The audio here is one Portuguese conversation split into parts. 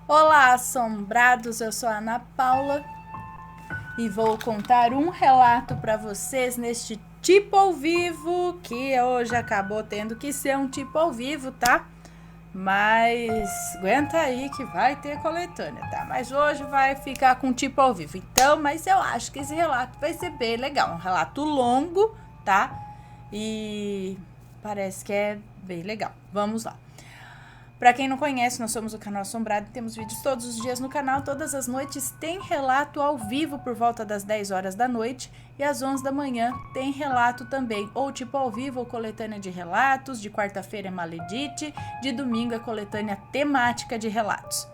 Olá, assombrados! Eu sou a Ana Paula e vou contar um relato para vocês neste tipo ao vivo, que hoje acabou tendo que ser um tipo ao vivo, tá? Mas aguenta aí que vai ter coletânea, tá? Mas hoje vai ficar com tipo ao vivo. Então, mas eu acho que esse relato vai ser bem legal. Um relato longo, tá? E parece que é bem legal. Vamos lá. Para quem não conhece, nós somos o Canal Assombrado, temos vídeos todos os dias no canal, todas as noites tem relato ao vivo por volta das 10 horas da noite e às 11 da manhã tem relato também, ou tipo ao vivo ou coletânea de relatos, de quarta-feira é Maledite, de domingo é coletânea temática de relatos.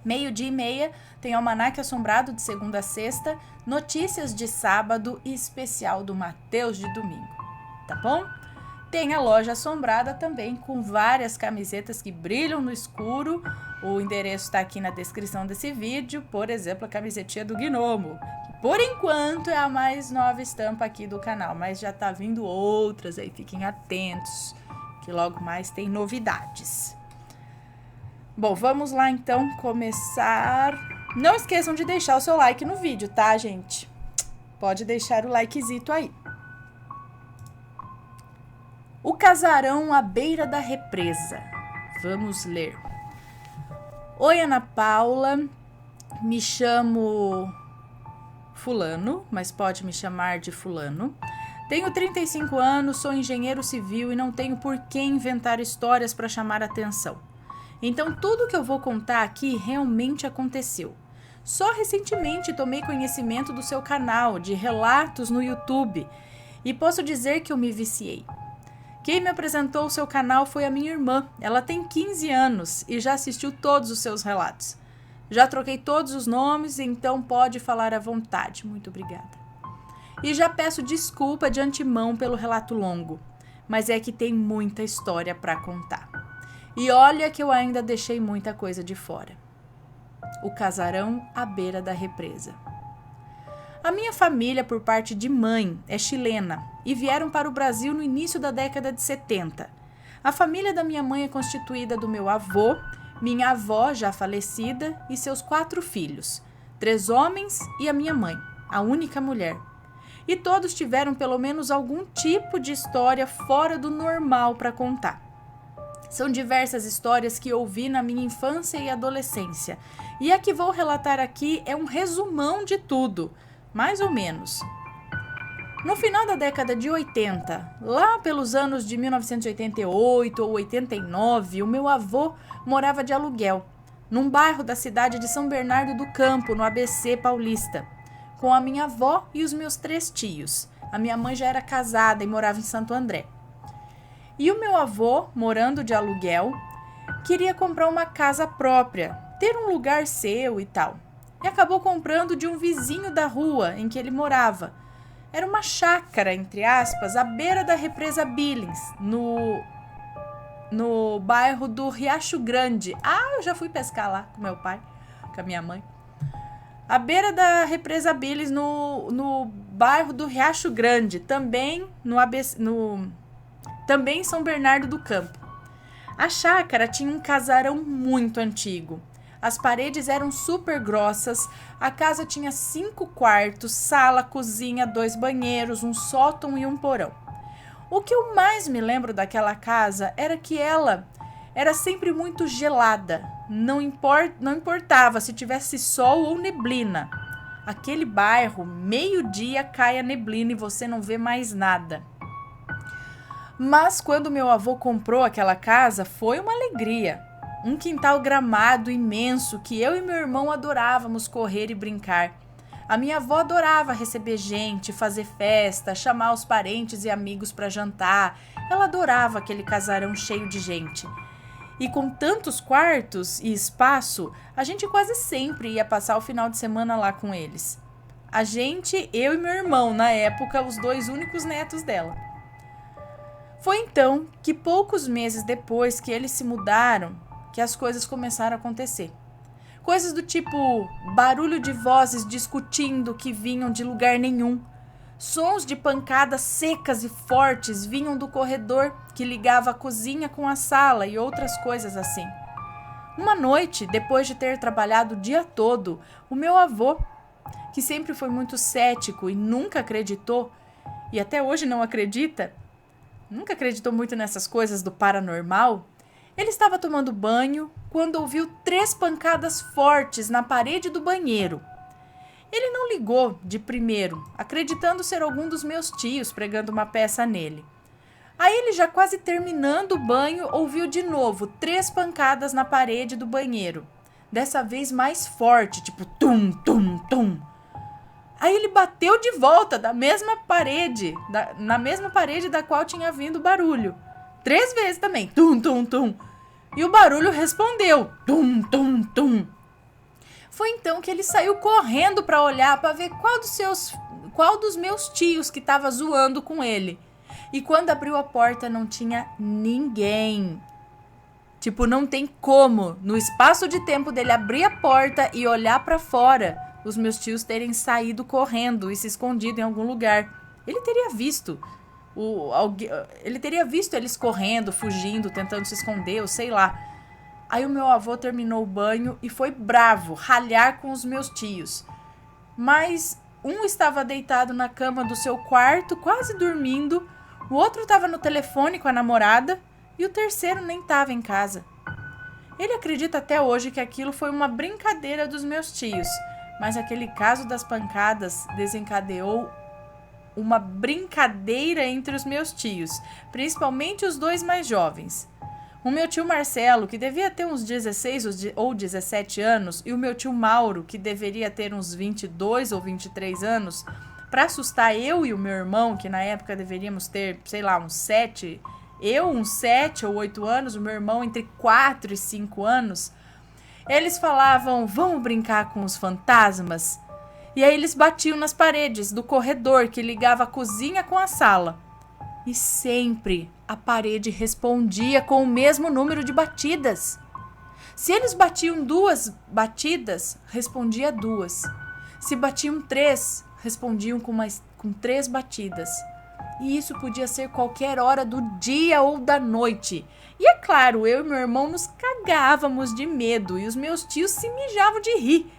12:30 tem Almanaque Assombrado de segunda a sexta, notícias de sábado e especial do Mateus de domingo, tá bom? Tem a loja assombrada também, com várias camisetas que brilham no escuro. O endereço está aqui na descrição desse vídeo. Por exemplo, a camisetinha do Gnomo, que por enquanto é a mais nova estampa aqui do canal, mas já tá vindo outras aí, fiquem atentos, que logo mais tem novidades. Bom, vamos lá então começar. Não esqueçam de deixar o seu like no vídeo, tá, gente? Pode deixar o likezito aí. O casarão à beira da represa. Vamos ler. Oi, Ana Paula. Me chamo Fulano, mas pode me chamar de Fulano. Tenho 35 anos, sou engenheiro civil e não tenho por que inventar histórias para chamar atenção. Então, tudo que eu vou contar aqui realmente aconteceu. Só recentemente tomei conhecimento do seu canal de relatos no YouTube e posso dizer que eu me viciei. Quem me apresentou o seu canal foi a minha irmã. Ela tem 15 anos e já assistiu todos os seus relatos. Já troquei todos os nomes, então pode falar à vontade. Muito obrigada. E já peço desculpa de antemão pelo relato longo, mas é que tem muita história para contar. E olha que eu ainda deixei muita coisa de fora. O casarão à beira da represa. A minha família, por parte de mãe, é chilena e vieram para o Brasil no início da década de 70. A família da minha mãe é constituída do meu avô, minha avó, já falecida, e seus 4 filhos, 3 homens e a minha mãe, a única mulher. E todos tiveram pelo menos algum tipo de história fora do normal para contar. São diversas histórias que ouvi na minha infância e adolescência, e a que vou relatar aqui é um resumão de tudo, mais ou menos. No final da década de 80, lá pelos anos de 1988 ou 89, o meu avô morava de aluguel, num bairro da cidade de São Bernardo do Campo, no ABC paulista, com a minha avó e os meus 3 tios. A minha mãe já era casada e morava em Santo André. E o meu avô, morando de aluguel, queria comprar uma casa própria, ter um lugar seu e tal. E acabou comprando de um vizinho da rua em que ele morava. Era uma chácara, entre aspas, à beira da represa Billings, no bairro do Riacho Grande. Ah, eu já fui pescar lá com meu pai, com a minha mãe. À beira da represa Billings, no bairro do Riacho Grande, também também em São Bernardo do Campo. A chácara tinha um casarão muito antigo. As paredes eram super grossas, a casa tinha 5 quartos, sala, cozinha, 2 banheiros, um sótão e um porão. O que eu mais me lembro daquela casa era que ela era sempre muito gelada, não importava se tivesse sol ou neblina. Aquele bairro, meio-dia cai a neblina e você não vê mais nada. Mas quando meu avô comprou aquela casa, foi uma alegria. Um quintal gramado imenso que eu e meu irmão adorávamos correr e brincar. A minha avó adorava receber gente, fazer festa, chamar os parentes e amigos para jantar. Ela adorava aquele casarão cheio de gente. E com tantos quartos e espaço, a gente quase sempre ia passar o final de semana lá com eles. A gente, eu e meu irmão, na época, os 2 únicos netos dela. Foi então que poucos meses depois que eles se mudaram, que as coisas começaram a acontecer. Coisas do tipo barulho de vozes discutindo que vinham de lugar nenhum. Sons de pancadas secas e fortes vinham do corredor que ligava a cozinha com a sala e outras coisas assim. Uma noite, depois de ter trabalhado o dia todo, o meu avô, que sempre foi muito cético e nunca acreditou, e até hoje não acredita, nunca acreditou muito nessas coisas do paranormal, ele estava tomando banho quando ouviu 3 pancadas fortes na parede do banheiro. Ele não ligou de primeiro, acreditando ser algum dos meus tios pregando uma peça nele. Aí ele, já quase terminando o banho, ouviu de novo 3 pancadas na parede do banheiro. Dessa vez mais forte, tipo tum, tum, tum. Aí ele bateu de volta na mesma parede da qual tinha vindo o barulho. 3 vezes também, tum, tum, tum. E o barulho respondeu, tum, tum, tum. Foi então que ele saiu correndo para olhar, para ver qual dos meus tios que estava zoando com ele. E quando abriu a porta não tinha ninguém. Tipo, não tem como, no espaço de tempo dele abrir a porta e olhar para fora, os meus tios terem saído correndo e se escondido em algum lugar. Ele teria visto eles correndo, fugindo, tentando se esconder, ou sei lá. Aí o meu avô terminou o banho e foi bravo, ralhar com os meus tios. Mas um estava deitado na cama do seu quarto, quase dormindo, o outro estava no telefone com a namorada e o terceiro nem estava em casa. Ele acredita até hoje que aquilo foi uma brincadeira dos meus tios, mas aquele caso das pancadas desencadeou uma brincadeira entre os meus tios, principalmente os 2 mais jovens. O meu tio Marcelo, que devia ter uns 16 ou 17 anos, e o meu tio Mauro, que deveria ter uns 22 ou 23 anos, para assustar eu e o meu irmão, que na época deveríamos ter, sei lá, uns 7, eu uns 7 ou 8 anos, o meu irmão entre 4 e 5 anos, eles falavam, vamos brincar com os fantasmas? E aí eles batiam nas paredes do corredor que ligava a cozinha com a sala. E sempre a parede respondia com o mesmo número de batidas. Se eles batiam 2 batidas, respondia 2. Se batiam 3, respondiam com 3 batidas. E isso podia ser qualquer hora do dia ou da noite. E é claro, eu e meu irmão nos cagávamos de medo e os meus tios se mijavam de rir.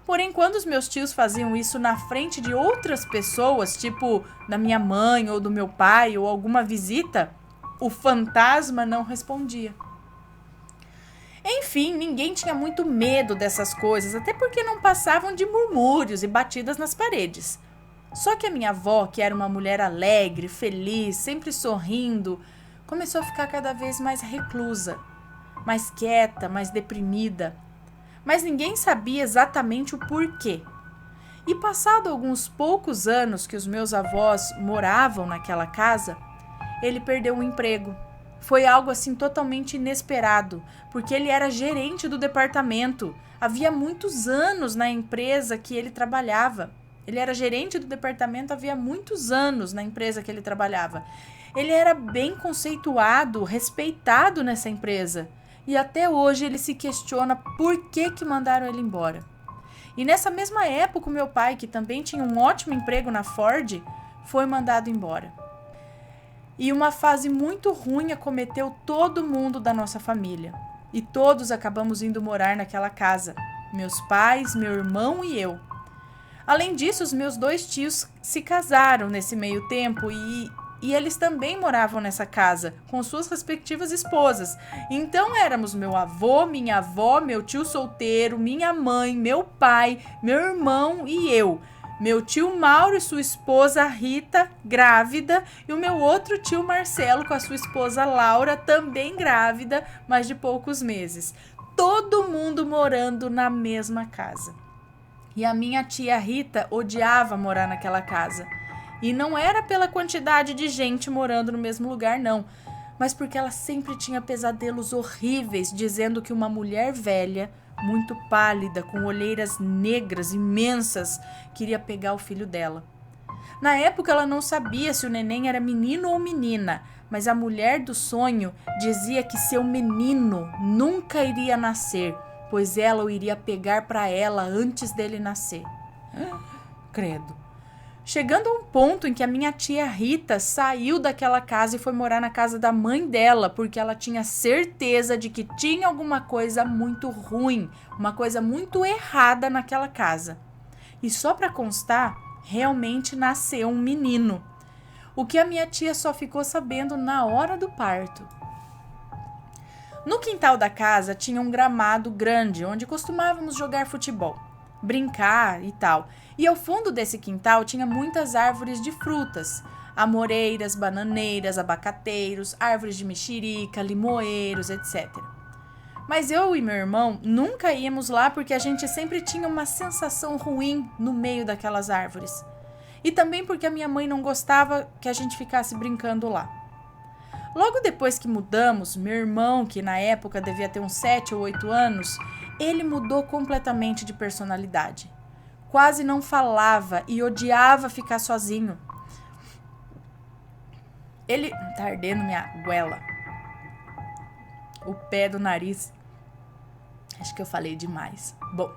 Porém, quando os meus tios faziam isso na frente de outras pessoas, tipo da minha mãe ou do meu pai ou alguma visita, o fantasma não respondia. Enfim, ninguém tinha muito medo dessas coisas, até porque não passavam de murmúrios e batidas nas paredes. Só que a minha avó, que era uma mulher alegre, feliz, sempre sorrindo, começou a ficar cada vez mais reclusa, mais quieta, mais deprimida. Mas ninguém sabia exatamente o porquê. E passado alguns poucos anos que os meus avós moravam naquela casa, ele perdeu o emprego. Foi algo assim totalmente inesperado, porque ele era gerente do departamento. Havia muitos anos na empresa que ele trabalhava. Ele era gerente do departamento havia muitos anos na empresa que ele trabalhava. Ele era bem conceituado, respeitado nessa empresa. E até hoje ele se questiona por que mandaram ele embora. E nessa mesma época, o meu pai, que também tinha um ótimo emprego na Ford, foi mandado embora. E uma fase muito ruim acometeu todo mundo da nossa família. E todos acabamos indo morar naquela casa. Meus pais, meu irmão e eu. Além disso, os meus 2 tios se casaram nesse meio tempo e eles também moravam nessa casa, com suas respectivas esposas. Então éramos meu avô, minha avó, meu tio solteiro, minha mãe, meu pai, meu irmão e eu. Meu tio Mauro e sua esposa Rita, grávida, e o meu outro tio Marcelo com a sua esposa Laura, também grávida, mas de poucos meses. Todo mundo morando na mesma casa. E a minha tia Rita odiava morar naquela casa. E não era pela quantidade de gente morando no mesmo lugar, não. Mas porque ela sempre tinha pesadelos horríveis, dizendo que uma mulher velha, muito pálida, com olheiras negras imensas, queria pegar o filho dela. Na época ela não sabia se o neném era menino ou menina, mas a mulher do sonho dizia que seu menino nunca iria nascer, pois ela o iria pegar para ela antes dele nascer. Credo. chegando a um ponto em que a minha tia Rita saiu daquela casa e foi morar na casa da mãe dela, porque ela tinha certeza de que tinha alguma coisa muito ruim, uma coisa muito errada naquela casa. E só para constar, realmente nasceu um menino, o que a minha tia só ficou sabendo na hora do parto. No quintal da casa tinha um gramado grande, onde costumávamos jogar futebol, brincar e tal. E ao fundo desse quintal tinha muitas árvores de frutas, amoreiras, bananeiras, abacateiros, árvores de mexerica, limoeiros, etc. Mas eu e meu irmão nunca íamos lá porque a gente sempre tinha uma sensação ruim no meio daquelas árvores. E também porque a minha mãe não gostava que a gente ficasse brincando lá. Logo depois que mudamos, meu irmão, que na época devia ter uns 7 ou 8 anos, ele mudou completamente de personalidade. Quase não falava e odiava ficar sozinho. Ele... Tá ardendo minha goela. O pé do nariz. Acho que eu falei demais. Bom,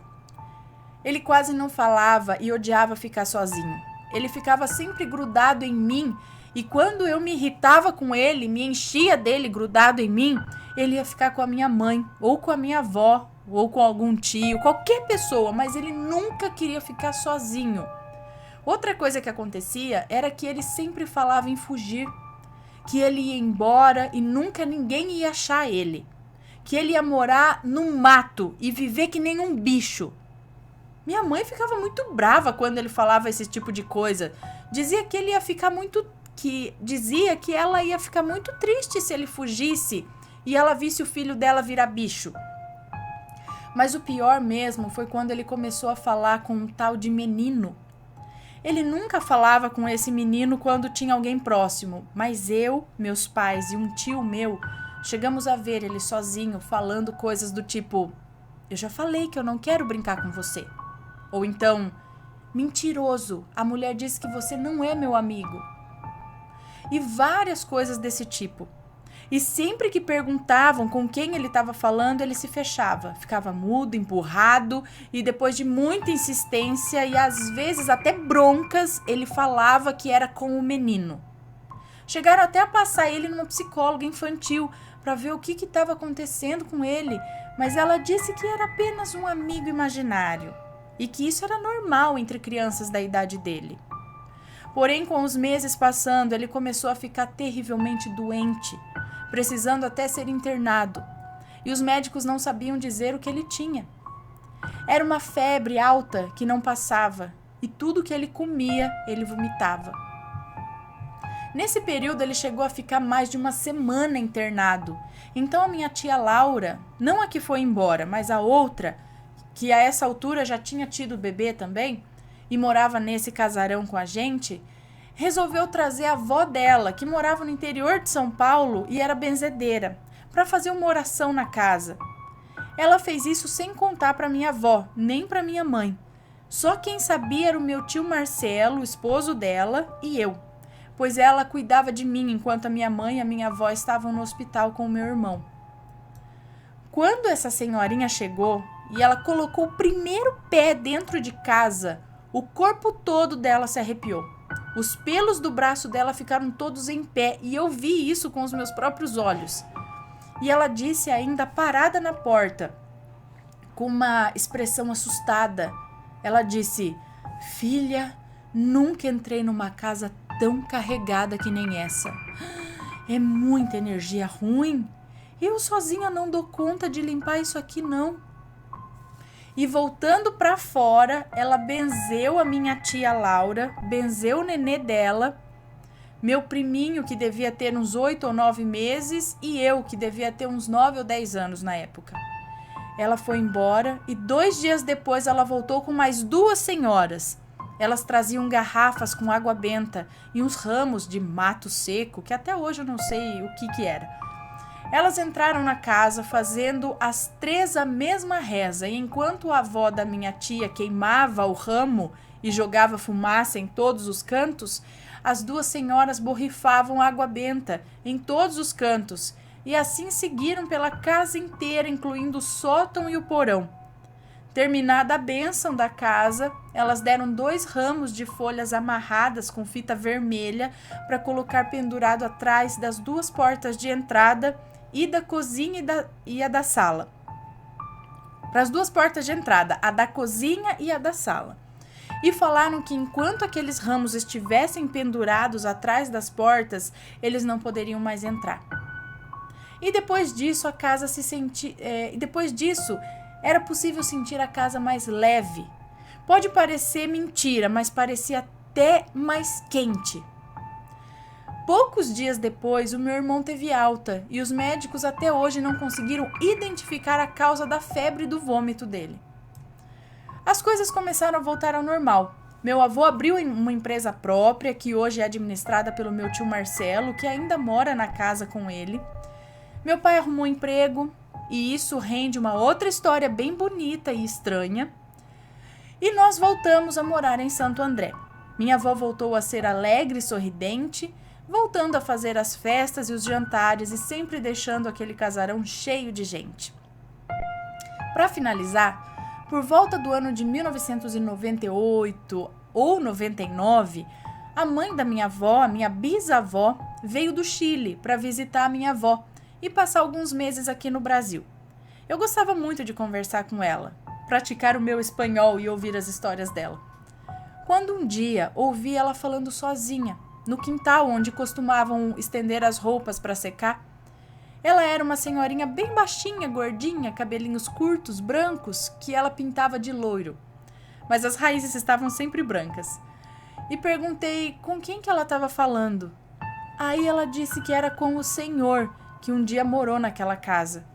ele quase não falava e odiava ficar sozinho. Ele ficava sempre grudado em mim e quando eu me irritava com ele, me enchia dele grudado em mim, ele ia ficar com a minha mãe ou com a minha avó ou com algum tio, qualquer pessoa, mas ele nunca queria ficar sozinho. Outra coisa que acontecia era que ele sempre falava em fugir, que ele ia embora e nunca ninguém ia achar ele, que ele ia morar no mato e viver que nem um bicho. Minha mãe ficava muito brava quando ele falava esse tipo de coisa. Dizia que ela ia ficar muito triste se ele fugisse e ela visse o filho dela virar bicho. Mas o pior mesmo foi quando ele começou a falar com um tal de menino. Ele nunca falava com esse menino quando tinha alguém próximo, mas eu, meus pais e um tio meu chegamos a ver ele sozinho falando coisas do tipo: eu já falei que eu não quero brincar com você. Ou então: mentiroso, a mulher disse que você não é meu amigo. E várias coisas desse tipo. E sempre que perguntavam com quem ele estava falando, ele se fechava, ficava mudo, empurrado, e depois de muita insistência e às vezes até broncas, ele falava que era com o menino. Chegaram até a passar ele numa psicóloga infantil para ver o que estava acontecendo com ele, mas ela disse que era apenas um amigo imaginário e que isso era normal entre crianças da idade dele. Porém, com os meses passando, ele começou a ficar terrivelmente doente, precisando até ser internado, e os médicos não sabiam dizer o que ele tinha. Era uma febre alta que não passava, e tudo que ele comia, ele vomitava. Nesse período, ele chegou a ficar mais de uma semana internado. Então, a minha tia Laura, não a que foi embora, mas a outra, que a essa altura já tinha tido bebê também, e morava nesse casarão com a gente, resolveu trazer a avó dela, que morava no interior de São Paulo e era benzedeira, para fazer uma oração na casa. Ela fez isso sem contar para minha avó, nem para minha mãe. Só quem sabia era o meu tio Marcelo, o esposo dela, e eu, pois ela cuidava de mim enquanto a minha mãe e a minha avó estavam no hospital com o meu irmão. Quando essa senhorinha chegou e ela colocou o primeiro pé dentro de casa, o corpo todo dela se arrepiou. Os pelos do braço dela ficaram todos em pé e eu vi isso com os meus próprios olhos. E ela disse ainda parada na porta, com uma expressão assustada. Ela disse: filha, nunca entrei numa casa tão carregada que nem essa. É muita energia ruim. Eu sozinha não dou conta de limpar isso aqui não. E voltando para fora, ela benzeu a minha tia Laura, benzeu o nenê dela, meu priminho que devia ter uns 8 ou 9 meses e eu que devia ter uns 9 ou 10 anos na época. Ela foi embora e 2 dias depois ela voltou com mais 2 senhoras. Elas traziam garrafas com água benta e uns ramos de mato seco, que até hoje eu não sei o que era. Elas entraram na casa fazendo as 3 a mesma reza, e enquanto a avó da minha tia queimava o ramo e jogava fumaça em todos os cantos, as 2 senhoras borrifavam água benta em todos os cantos, e assim seguiram pela casa inteira, incluindo o sótão e o porão. Terminada a bênção da casa, elas deram 2 ramos de folhas amarradas com fita vermelha para colocar pendurado atrás das 2 portas de entrada e da cozinha e a da sala. Para as 2 portas de entrada, a da cozinha e a da sala. E falaram que enquanto aqueles ramos estivessem pendurados atrás das portas, eles não poderiam mais entrar. E depois disso, era possível sentir a casa mais leve. Pode parecer mentira, mas parecia até mais quente. Poucos dias depois, o meu irmão teve alta e os médicos até hoje não conseguiram identificar a causa da febre e do vômito dele. As coisas começaram a voltar ao normal. Meu avô abriu uma empresa própria, que hoje é administrada pelo meu tio Marcelo, que ainda mora na casa com ele. Meu pai arrumou emprego, e isso rende uma outra história bem bonita e estranha. E nós voltamos a morar em Santo André. Minha avó voltou a ser alegre e sorridente, voltando a fazer as festas e os jantares e sempre deixando aquele casarão cheio de gente. Para finalizar, por volta do ano de 1998 ou 99, a mãe da minha avó, a minha bisavó, veio do Chile para visitar a minha avó e passar alguns meses aqui no Brasil. Eu gostava muito de conversar com ela, praticar o meu espanhol e ouvir as histórias dela. Quando um dia ouvi ela falando sozinha, no quintal onde costumavam estender as roupas para secar. Ela era uma senhorinha bem baixinha, gordinha, cabelinhos curtos, brancos, que ela pintava de loiro. Mas as raízes estavam sempre brancas. E perguntei com quem que ela estava falando. Aí ela disse que era com o senhor, que um dia morou naquela casa.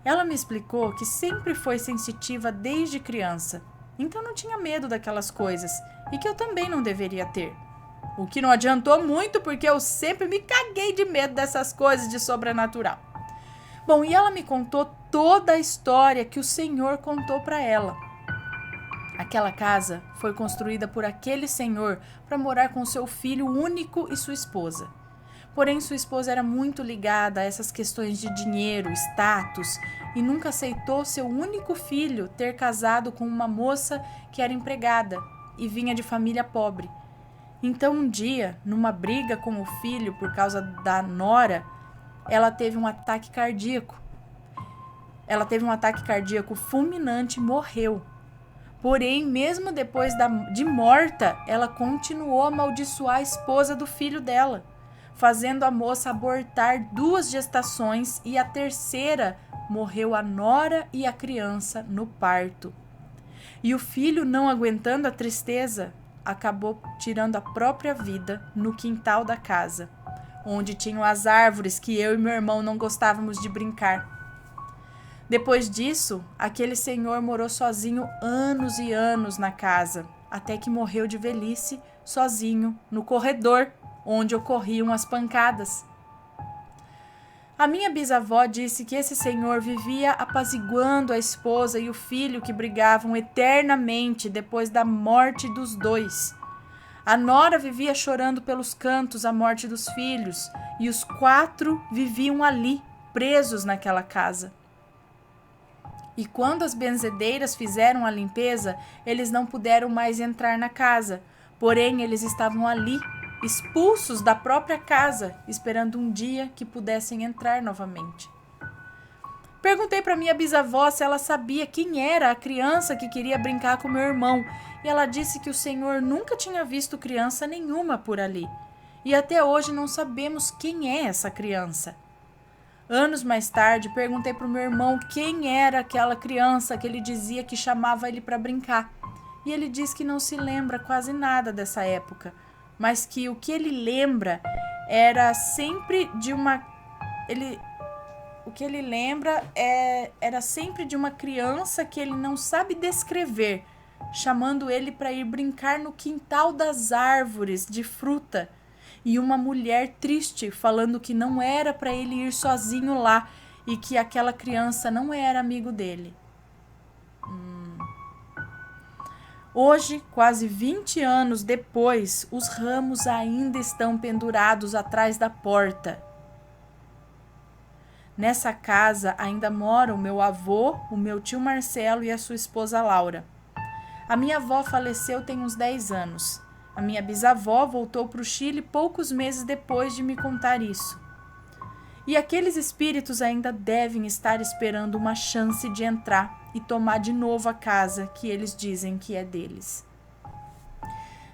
Ela me explicou que sempre foi sensitiva desde criança, então não tinha medo daquelas coisas e que eu também não deveria ter. O que não adiantou muito, porque eu sempre me caguei de medo dessas coisas de sobrenatural. Bom, e ela me contou toda a história que o Senhor contou para ela. Aquela casa foi construída por aquele senhor para morar com seu filho único e sua esposa. Porém, sua esposa era muito ligada a essas questões de dinheiro, status, e nunca aceitou seu único filho ter casado com uma moça que era empregada e vinha de família pobre. Então, um dia, numa briga com o filho por causa da nora, ela teve um ataque cardíaco. Ela teve um ataque cardíaco fulminante e morreu. Porém, mesmo depois de morta, ela continuou a amaldiçoar a esposa do filho dela, fazendo a moça abortar 2 gestações e a terceira morreu a nora e a criança no parto. E o filho, não aguentando a tristeza, acabou tirando a própria vida no quintal da casa, onde tinham as árvores que eu e meu irmão não gostávamos de brincar. Depois disso, aquele senhor morou sozinho anos e anos na casa, até que morreu de velhice, sozinho, no corredor, onde ocorriam as pancadas. A minha bisavó disse que esse senhor vivia apaziguando a esposa e o filho que brigavam eternamente depois da morte dos 2. A nora vivia chorando pelos cantos a morte dos filhos e os 4 viviam ali, presos naquela casa. E quando as benzedeiras fizeram a limpeza, eles não puderam mais entrar na casa, porém eles estavam ali, expulsos da própria casa, esperando um dia que pudessem entrar novamente. Perguntei para minha bisavó se ela sabia quem era a criança que queria brincar com meu irmão, e ela disse que o senhor nunca tinha visto criança nenhuma por ali, e até hoje não sabemos quem é essa criança. Anos mais tarde, perguntei para o meu irmão quem era aquela criança que ele dizia que chamava ele para brincar, e ele disse que não se lembra quase nada dessa época, mas que o que ele lembra era sempre de uma... era sempre de uma criança que ele não sabe descrever, chamando ele para ir brincar no quintal das árvores de fruta, e uma mulher triste falando que não era para ele ir sozinho lá e que aquela criança não era amigo dele. Hoje, quase 20 anos depois, os ramos ainda estão pendurados atrás da porta. Nessa casa ainda moram o meu avô, o meu tio Marcelo e a sua esposa Laura. A minha avó faleceu tem uns 10 anos. A minha bisavó voltou para o Chile poucos meses depois de me contar isso. E aqueles espíritos ainda devem estar esperando uma chance de entrar e tomar de novo a casa que eles dizem que é deles.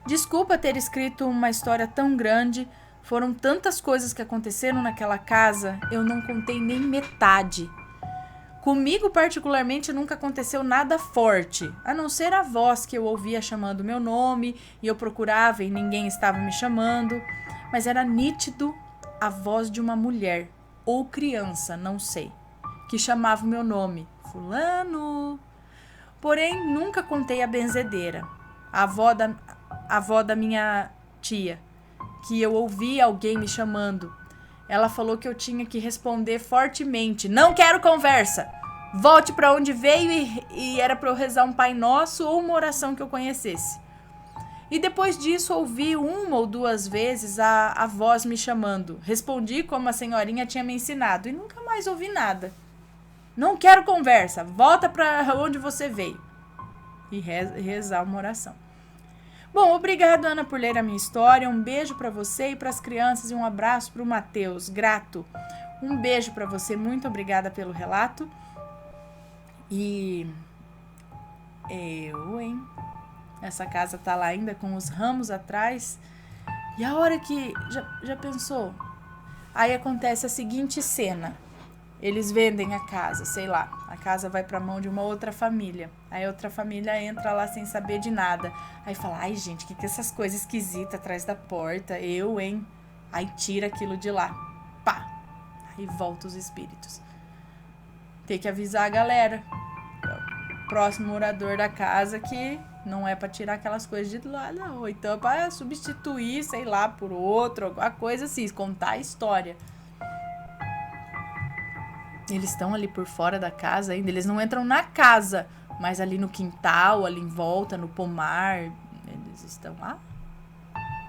Desculpa ter escrito uma história tão grande, foram tantas coisas que aconteceram naquela casa, eu não contei nem metade. Comigo, particularmente, nunca aconteceu nada forte, a não ser a voz que eu ouvia chamando meu nome e eu procurava e ninguém estava me chamando, mas era nítido a voz de uma mulher, ou criança, não sei, que chamava o meu nome, fulano. Porém, nunca contei a benzedeira, a avó da minha tia, que eu ouvi alguém me chamando. Ela falou que eu tinha que responder fortemente: não quero conversa, volte para onde veio, e era para eu rezar um Pai Nosso ou uma oração que eu conhecesse. E depois disso ouvi uma ou duas vezes a voz me chamando. Respondi como a senhorinha tinha me ensinado e nunca mais ouvi nada. Não quero conversa, volta para onde você veio. E rezar uma oração. Bom, obrigado, Ana, por ler a minha história. Um beijo para você e para as crianças e um abraço para o Matheus. Grato. Um beijo para você. Muito obrigada pelo relato. E essa casa tá lá ainda com os ramos atrás. E a hora que... Já pensou? Aí acontece a seguinte cena. Eles vendem a casa, sei lá. A casa vai pra mão de uma outra família. Aí a outra família entra lá sem saber de nada. Aí fala: ai, gente, que é essas coisas esquisitas atrás da porta? Aí tira aquilo de lá. Pá! Aí volta os espíritos. Tem que avisar a galera. Próximo morador da casa que não é pra tirar aquelas coisas de lá, não. Ou então é pra substituir, sei lá, por outro, alguma coisa assim, contar a história. Eles estão ali por fora da casa ainda, eles não entram na casa, mas ali no quintal, ali em volta, no pomar, eles estão lá.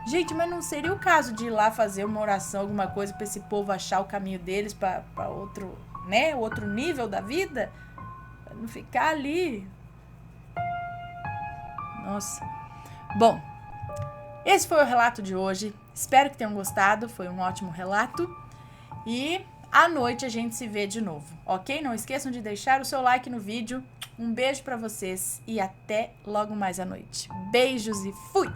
Gente, mas não seria o caso de ir lá fazer uma oração, alguma coisa, pra esse povo achar o caminho deles pra outro, né, outro nível da vida? Pra não ficar ali. Nossa. Bom, esse foi o relato de hoje. Espero que tenham gostado, foi um ótimo relato. E à noite a gente se vê de novo, ok? Não esqueçam de deixar o seu like no vídeo. Um beijo pra vocês e até logo mais à noite. Beijos e fui!